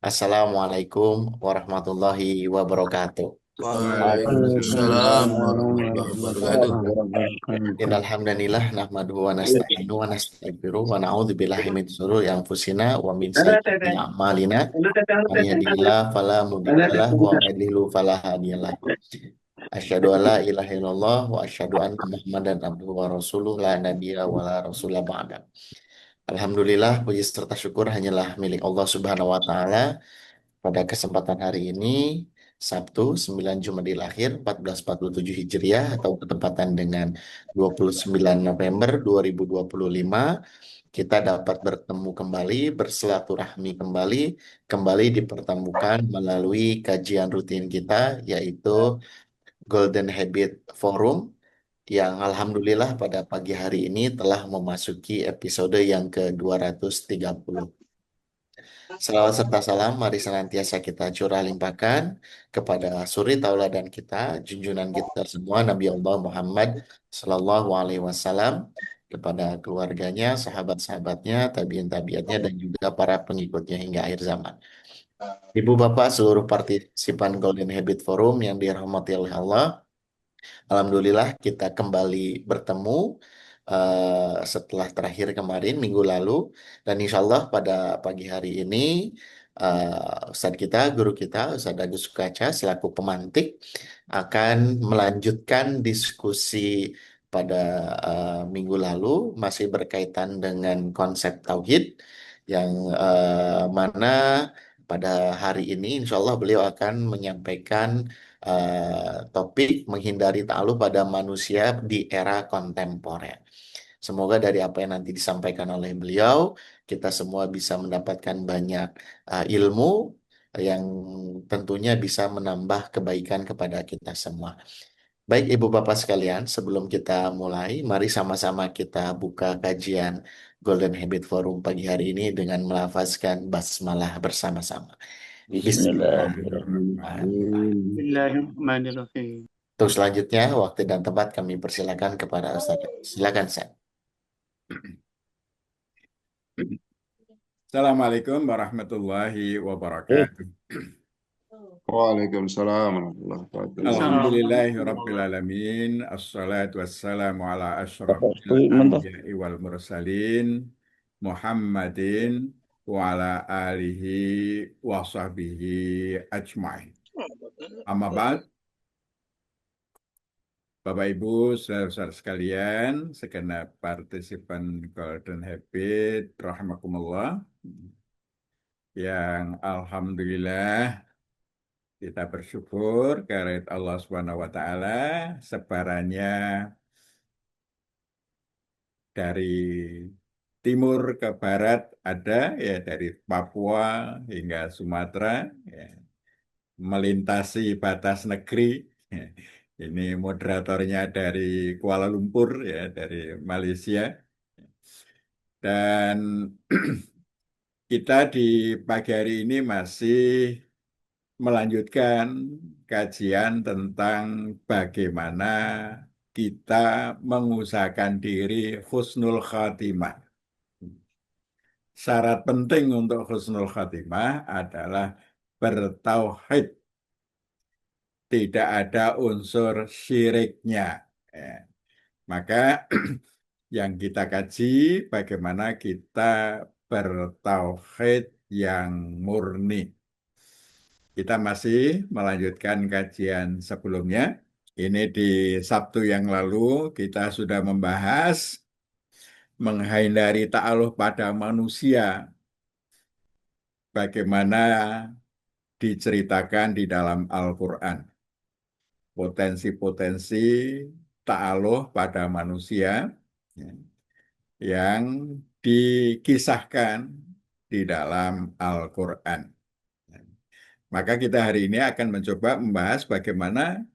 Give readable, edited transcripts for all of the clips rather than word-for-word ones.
Assalamualaikum warahmatullahi wabarakatuh. Waalaikumsalam warahmatullahi wabarakatuh. Waalaikumsalam warahmatullahi Innalhamdalillah nahmaduhu wa nasta'inu wa nastaghfiruh wa na'udzu billahi min syururi anfusina wa min sayyiati a'malina. May yahdihillahu fala mudhillalah wa may yudhlil fala hadiyalah. Asyhadu an la ilaha illallah wa asyhadu anna Muhammadan abduhu wa rasuluh la nabiyya wa la rasula ba'da. Alhamdulillah, puji serta syukur hanyalah milik Allah Subhanahu wa taala. Pada kesempatan hari ini, Sabtu 9 Jumadil Akhir 1447 Hijriah atau bertepatan dengan 29 November 2025, kita dapat bertemu kembali, bersilaturahmi kembali, kembali dipertemukan melalui kajian rutin kita, yaitu Golden Habit Forum, yang alhamdulillah pada pagi hari ini telah memasuki episode yang ke-230. Salawat serta salam mari senantiasa kita curah limpahkan kepada suri tauladan kita, junjungan kita semua Nabi Allah Muhammad Sallallahu Alaihi Wasallam, kepada keluarganya, sahabat-sahabatnya, tabiin-tabiatnya, dan juga para pengikutnya hingga akhir zaman. Ibu bapak seluruh partisipan Golden Habit Forum yang dirahmati oleh Allah, alhamdulillah kita kembali bertemu setelah terakhir kemarin minggu lalu, dan insya Allah pada pagi hari ini Ustadz kita, guru kita, Ustadz Agus Sukaca selaku pemantik akan melanjutkan diskusi pada minggu lalu, masih berkaitan dengan konsep tauhid, yang mana pada hari ini insya Allah beliau akan menyampaikan topik menghindari ta'alluq pada manusia di era kontemporer. Semoga dari apa yang nanti disampaikan oleh beliau, kita semua bisa mendapatkan banyak ilmu yang tentunya bisa menambah kebaikan kepada kita semua. Baik Ibu Bapak sekalian, sebelum kita mulai, mari sama-sama kita buka kajian Golden Habit Forum pagi hari ini dengan melafazkan basmalah bersama-sama. Bismillahirrahmanirrahim. Bismillahirrahmanirrahim. Bismillahirrahmanirrahim. Untuk selanjutnya, waktu dan tempat kami persilakan kepada Ustaz. Silakan, Ustaz. Assalamualaikum warahmatullahi wabarakatuh. Waalaikumsalam warahmatullahi wabarakatuh. Alhamdulillahi rabbil alamin. Assalatu wassalamu ala asyrafil anbiya'i wal mursalin Muhammadin wa ala alihi wa sahbihi ajma'in. Amma ba'd. Bapak Ibu, saudara-saudara sekalian, segenap partisipan Golden Habit, rahimakumullah, yang alhamdulillah kita bersyukur karena Allah Subhanahu wa taala sebarannya dari timur ke barat ada, ya, dari Papua hingga Sumatera, ya, melintasi batas negeri. Ya. Ini moderatornya dari Kuala Lumpur, ya, dari Malaysia. Dan kita di pagi hari ini masih melanjutkan kajian tentang bagaimana kita mengusahakan diri husnul khatimah. Syarat penting untuk husnul khatimah adalah bertauhid, tidak ada unsur syiriknya. Ya. Maka yang kita kaji bagaimana kita bertauhid yang murni. Kita masih melanjutkan kajian sebelumnya. Ini di Sabtu yang lalu kita sudah membahas menghindari ta'alluq pada manusia. Bagaimana diceritakan di dalam Al-Quran. Potensi-potensi ta'alluq pada manusia, ya, yang dikisahkan di dalam Al-Quran. Maka kita hari ini akan mencoba membahas bagaimana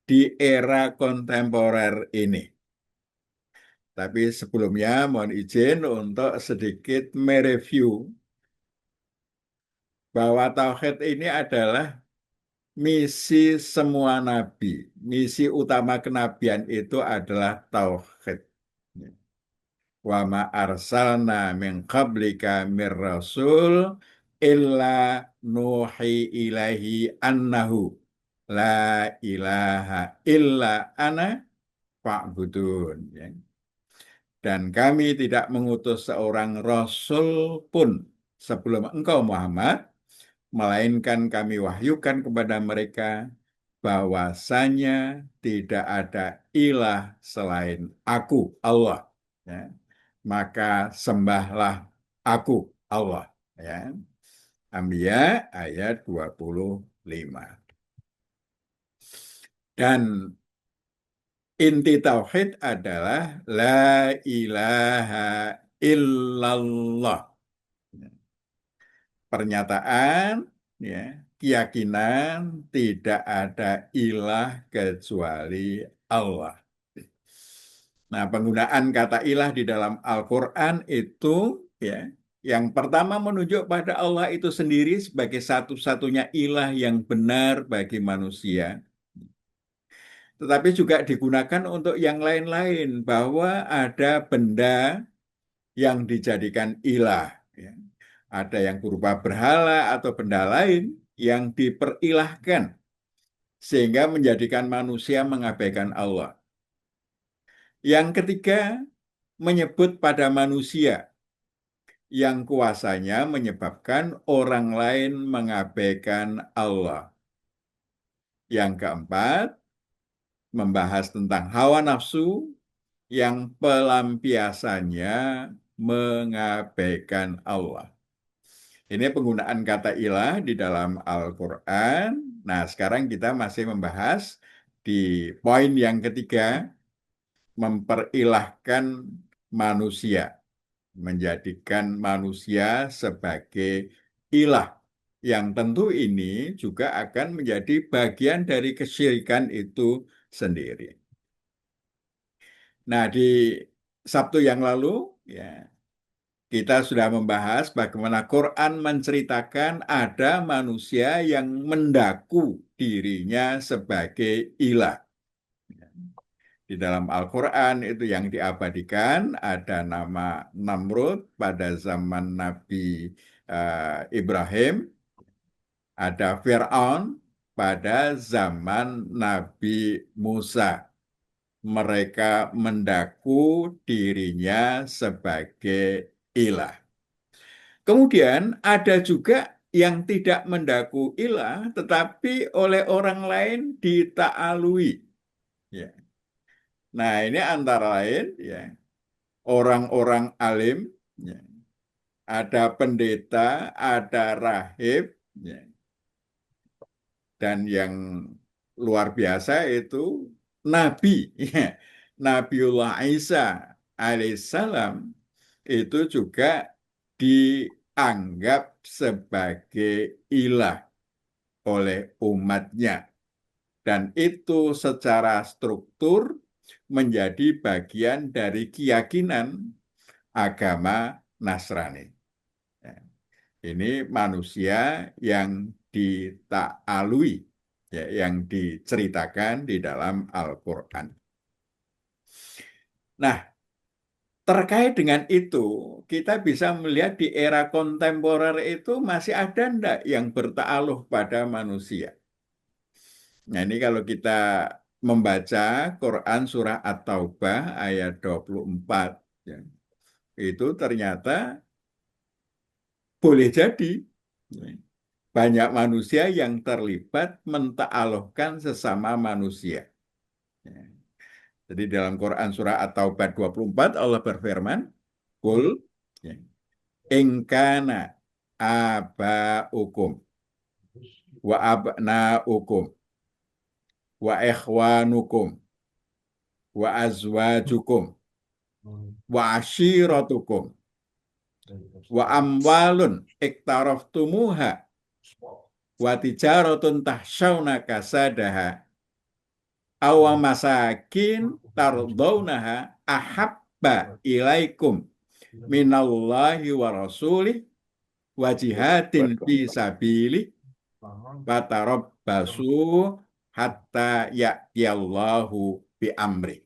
di era kontemporer ini. Tapi sebelumnya mohon izin untuk sedikit mereview bahwa tauhid ini adalah misi semua nabi. Misi utama kenabian itu adalah tauhid. Wa ma arsalna min qablika mir rasul illa nuhi ilaihi annahu la ilaha illa ana fa'budun. Ya. Dan kami tidak mengutus seorang rasul pun sebelum engkau Muhammad, melainkan kami wahyukan kepada mereka bahwasanya tidak ada ilah selain aku, Allah. Ya. Maka sembahlah aku, Allah. Ya. Anbiya ayat 25. Dan inti tauhid adalah la ilaha illallah. Pernyataan, ya, keyakinan tidak ada ilah kecuali Allah. Nah, penggunaan kata ilah di dalam Al-Quran itu, ya, yang pertama menunjuk pada Allah itu sendiri sebagai satu-satunya ilah yang benar bagi manusia. Tetapi juga digunakan untuk yang lain-lain, bahwa ada benda yang dijadikan ilah. Ya. Ada yang berupa berhala atau benda lain yang diperilahkan, sehingga menjadikan manusia mengabaikan Allah. Yang ketiga, menyebut pada manusia yang kuasanya menyebabkan orang lain mengabaikan Allah. Yang keempat, membahas tentang hawa nafsu yang pelampiasannya mengabaikan Allah. Ini penggunaan kata ilah di dalam Al-Quran. Nah, sekarang kita masih membahas di poin yang ketiga, memperilahkan manusia, menjadikan manusia sebagai ilah. Yang tentu ini juga akan menjadi bagian dari kesyirikan itu sendiri. Nah, di Sabtu yang lalu, ya, kita sudah membahas bagaimana Quran menceritakan ada manusia yang mendaku dirinya sebagai ilah. Di dalam Al-Quran itu yang diabadikan ada nama Namrud pada zaman Nabi Ibrahim, ada Fir'aun pada zaman Nabi Musa. Mereka mendaku dirinya sebagai ilah. Kemudian ada juga yang tidak mendaku ilah, tetapi oleh orang lain dita'alui. Ya. Nah, ini antara lain, ya, orang-orang alim, ya, ada pendeta, ada rahib, ya, dan yang luar biasa itu Nabi, ya. Nabiullah Isa alaihissalam itu juga dianggap sebagai ilah oleh umatnya. Dan itu secara struktur menjadi bagian dari keyakinan agama Nasrani. Ya. Ini manusia yang dita'alui, ya, yang diceritakan di dalam Al-Quran. Nah, terkait dengan itu, kita bisa melihat di era kontemporer itu masih ada enggak yang berta'aluh pada manusia. Nah, ini kalau kita membaca Quran surah At-Taubah ayat 24, ya, itu ternyata boleh jadi, ya, banyak manusia yang terlibat menta'aluhkan sesama manusia. Ya. Jadi dalam Quran surah At-Taubah 24 Allah berfirman, Qul, ya, ingkana aba'ukum wa abna'ukum wa ikhwanukum wa azwajukum wa ashiratukum wa amwalun iktaraftumuha wa tijaratun tahsyawna kasadaha awa masakin tardawnaha ahabba ilaikum minallahi wa rasulih wa jihadin fi sabilih fatarabbasu hatta ya'tiyallahu bi amri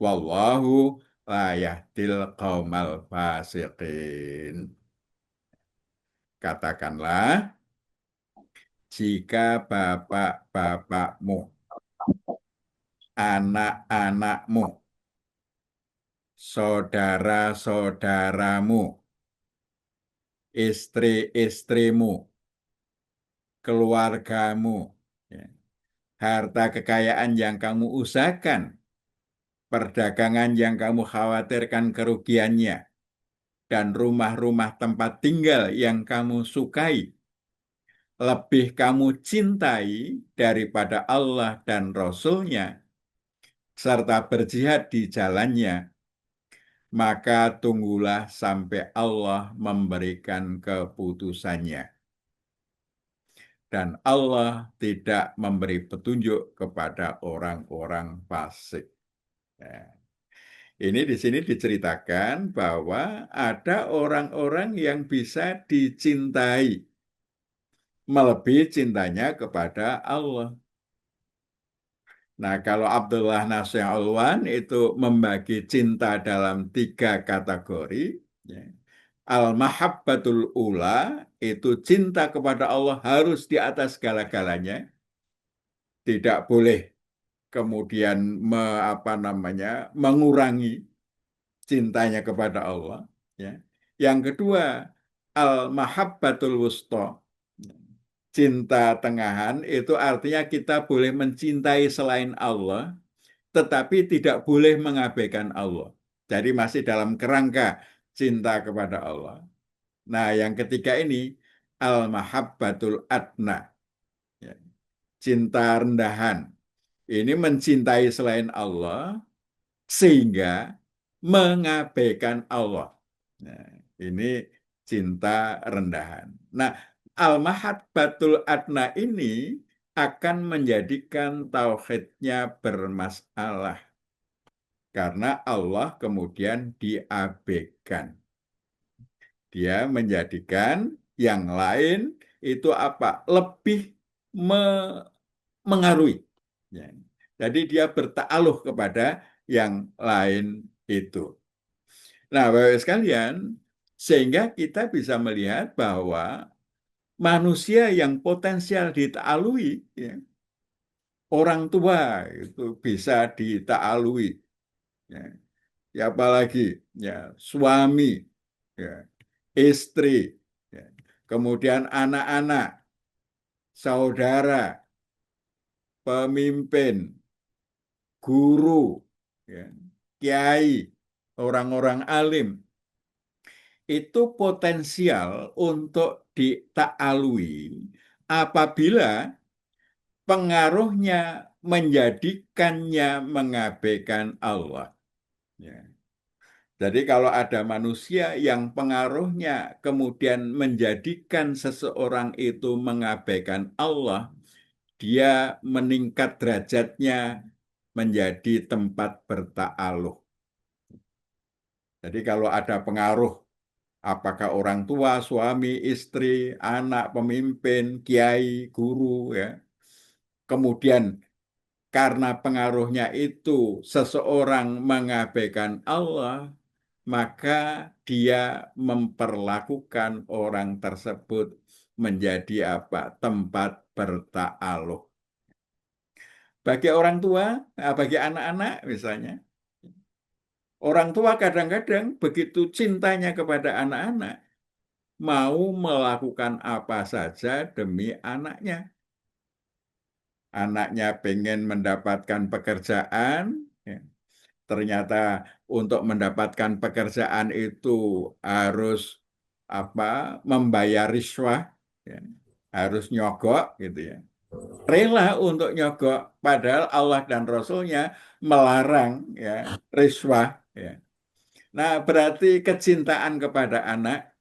wallahu la yahdil qaumal fasiqin. Katakanlah, jika bapak-bapakmu, anak-anakmu, saudara-saudaramu, istri-istrimu, keluargamu, ya, harta kekayaan yang kamu usahakan, perdagangan yang kamu khawatirkan kerugiannya, dan rumah-rumah tempat tinggal yang kamu sukai, lebih kamu cintai daripada Allah dan Rasul-Nya, serta berjihad di jalannya, maka tunggulah sampai Allah memberikan keputusannya. Dan Allah tidak memberi petunjuk kepada orang-orang fasik. Ya. Ini di sini diceritakan bahwa ada orang-orang yang bisa dicintai, melebihi cintanya kepada Allah. Nah, kalau Abdullah Nasir Alwan itu membagi cinta dalam 3 kategori. Ya. Al-mahabbatul ula itu cinta kepada Allah harus di atas segala-galanya. Tidak boleh kemudian mengurangi cintanya kepada Allah. Ya. Yang kedua, al-mahabbatul wusta. Cinta tengahan itu artinya kita boleh mencintai selain Allah, tetapi tidak boleh mengabaikan Allah. Jadi masih dalam kerangka cinta kepada Allah. Nah, yang ketiga ini al-mahabbatul adna. Ya. Cinta rendahan. Ini mencintai selain Allah sehingga mengabaikan Allah. Nah, ini cinta rendahan. Nah, al-mahabbatul adna ini akan menjadikan tauhidnya bermasalah karena Allah kemudian diabaikan. Dia menjadikan yang lain itu apa? Lebih mengaruhi. Ya. Jadi dia berta'aluh kepada yang lain itu. Nah, Bapak sekalian, sehingga kita bisa melihat bahwa manusia yang potensial dita'alui, ya, orang tua itu bisa dita'alui. Ya. Ya, apalagi ya, suami, ya, istri, ya, kemudian anak-anak, saudara, pemimpin, guru, ya, kiai, orang-orang alim, itu potensial untuk dita'alui apabila pengaruhnya menjadikannya mengabaikan Allah. Ya. Jadi kalau ada manusia yang pengaruhnya kemudian menjadikan seseorang itu mengabaikan Allah, dia meningkat derajatnya menjadi tempat berta'aluh. Jadi kalau ada pengaruh, apakah orang tua, suami, istri, anak, pemimpin, kiai, guru, ya, kemudian karena pengaruhnya itu seseorang mengabaikan Allah, maka dia memperlakukan orang tersebut menjadi apa? Tempat berta'aluh. Bagi orang tua, bagi anak-anak misalnya, orang tua kadang-kadang begitu cintanya kepada anak-anak, mau melakukan apa saja demi anaknya. Anaknya pengen mendapatkan pekerjaan, ya. Ternyata untuk mendapatkan pekerjaan itu harus membayar riswah, ya. Harus nyogok gitu ya. Rela untuk nyogok, padahal Allah dan Rasul-Nya melarang ya riswah. Ya. Nah, berarti kecintaan kepada anak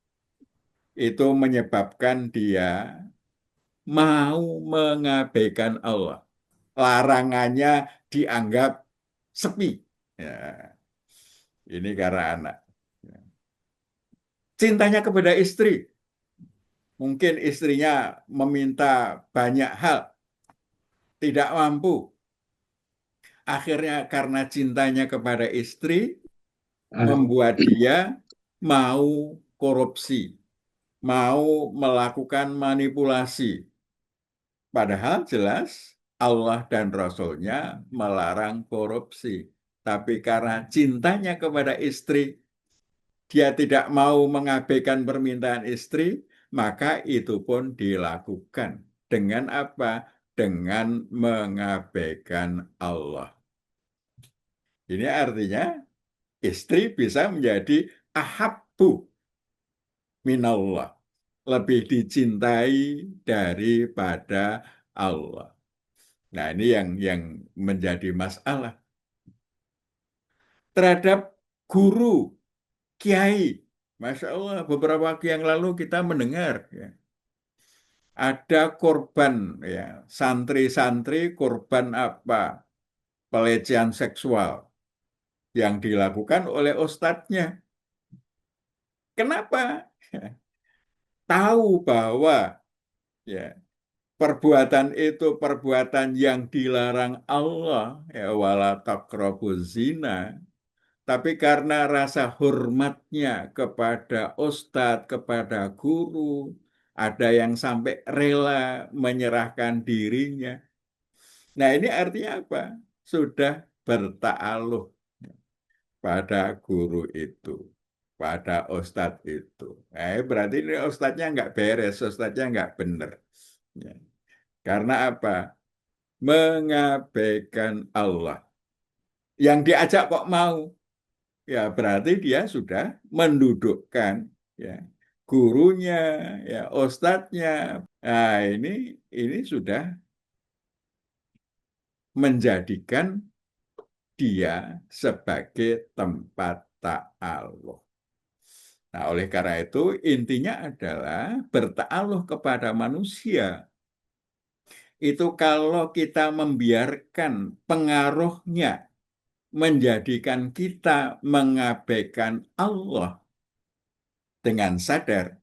itu menyebabkan dia mau mengabaikan Allah. Larangannya dianggap sepi. Ya, ini karena anak. Ya. Cintanya kepada istri. Mungkin istrinya meminta banyak hal, tidak mampu. Akhirnya karena cintanya kepada istri, membuat dia mau korupsi, mau melakukan manipulasi. Padahal jelas Allah dan Rasul-Nya melarang korupsi. Tapi karena cintanya kepada istri, dia tidak mau mengabaikan permintaan istri, maka itu pun dilakukan. Dengan apa? Dengan mengabaikan Allah. Ini artinya istri bisa menjadi ahabbu minallah, lebih dicintai daripada Allah. Nah, ini yang menjadi masalah terhadap guru, kiai. Masya Allah, beberapa waktu yang lalu kita mendengar ya, ada korban ya, santri-santri korban apa? Pelecehan seksual yang dilakukan oleh ustadznya. Kenapa? Tahu bahwa ya perbuatan itu perbuatan yang dilarang Allah, ya wala taqrabuz zina. Tapi karena rasa hormatnya kepada ustadz, kepada guru, ada yang sampai rela menyerahkan dirinya. Nah, ini artinya apa? Sudah bertakluk pada guru itu, pada ustadz itu. Berarti ini ustadznya nggak beres, ustadznya nggak benar. Ya. Karena apa? Mengabaikan Allah. Yang diajak kok mau? Ya berarti dia sudah mendudukkan ya gurunya, ya ustadznya. Nah, ini sudah menjadikan dia sebagai tempat ta'alluq. Nah, oleh karena itu intinya adalah berta'alluq kepada manusia. Itu kalau kita membiarkan pengaruhnya menjadikan kita mengabaikan Allah dengan sadar,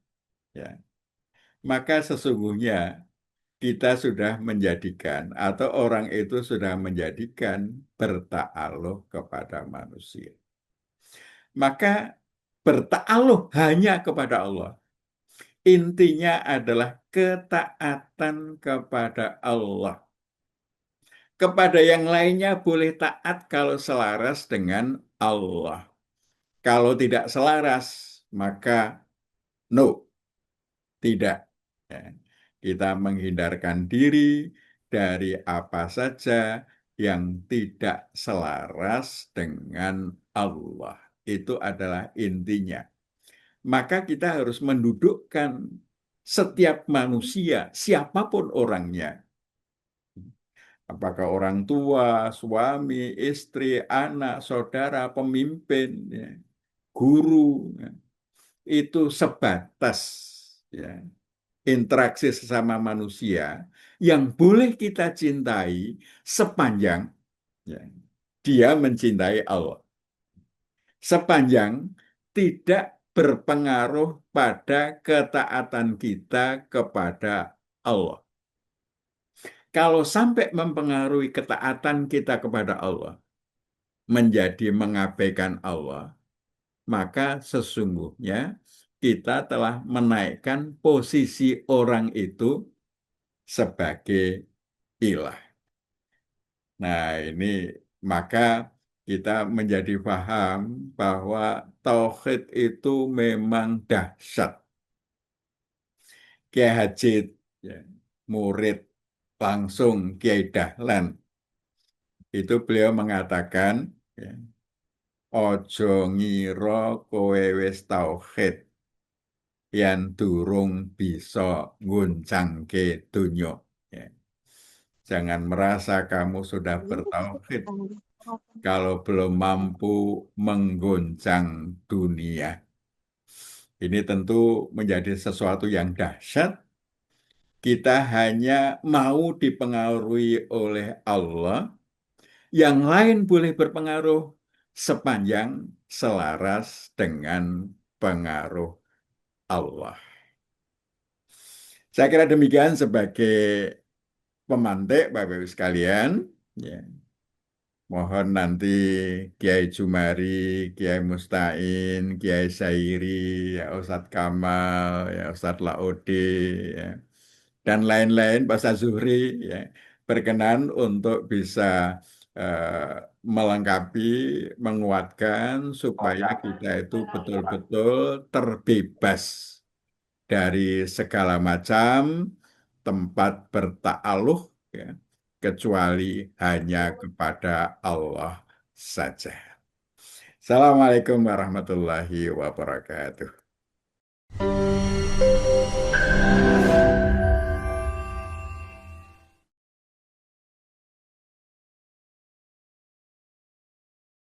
ya, maka sesungguhnya kita sudah menjadikan atau orang itu sudah menjadikan berta'alluq kepada manusia. Maka berta'alluq hanya kepada Allah. Intinya adalah ketaatan kepada Allah. Kepada yang lainnya boleh taat kalau selaras dengan Allah. Kalau tidak selaras, maka no, tidak. Ya. Kita menghindarkan diri dari apa saja yang tidak selaras dengan Allah. Itu adalah intinya. Maka kita harus mendudukkan setiap manusia, siapapun orangnya. Apakah orang tua, suami, istri, anak, saudara, pemimpin, ya, guru, ya, itu sebatas ya, interaksi sesama manusia yang boleh kita cintai sepanjang ya, dia mencintai Allah. Sepanjang tidak berpengaruh pada ketaatan kita kepada Allah. Kalau sampai mempengaruhi ketaatan kita kepada Allah, menjadi mengabaikan Allah, maka sesungguhnya kita telah menaikkan posisi orang itu sebagai ilah. Nah, ini maka kita menjadi paham bahwa tauhid itu memang dahsyat. Kiai Hajid, ya, murid langsung Kiai Dahlan, itu beliau mengatakan, ya, ojo ngira kowe wis tauhid yang durung bisa nguncangke dunya. Ya. Jangan merasa kamu sudah bertauhid kalau belum mampu menggoncang dunia. Ini tentu menjadi sesuatu yang dahsyat. Kita hanya mau dipengaruhi oleh Allah, yang lain boleh berpengaruh sepanjang selaras dengan pengaruh Allah. Saya kira demikian sebagai pemantik Bapak Ibu sekalian. Ya. Mohon nanti Kiai Jumari, Kiai Mustain, Kiai Sairi, ya Ustadz Kamal, ya Ustadz Laode, ya, dan lain-lain, Pak Zuhri, ya, berkenan untuk bisa eh, melengkapi, menguatkan supaya kita itu betul-betul terbebas dari segala macam tempat bertaaluh, ya, kecuali hanya kepada Allah saja. Assalamualaikum warahmatullahi wabarakatuh.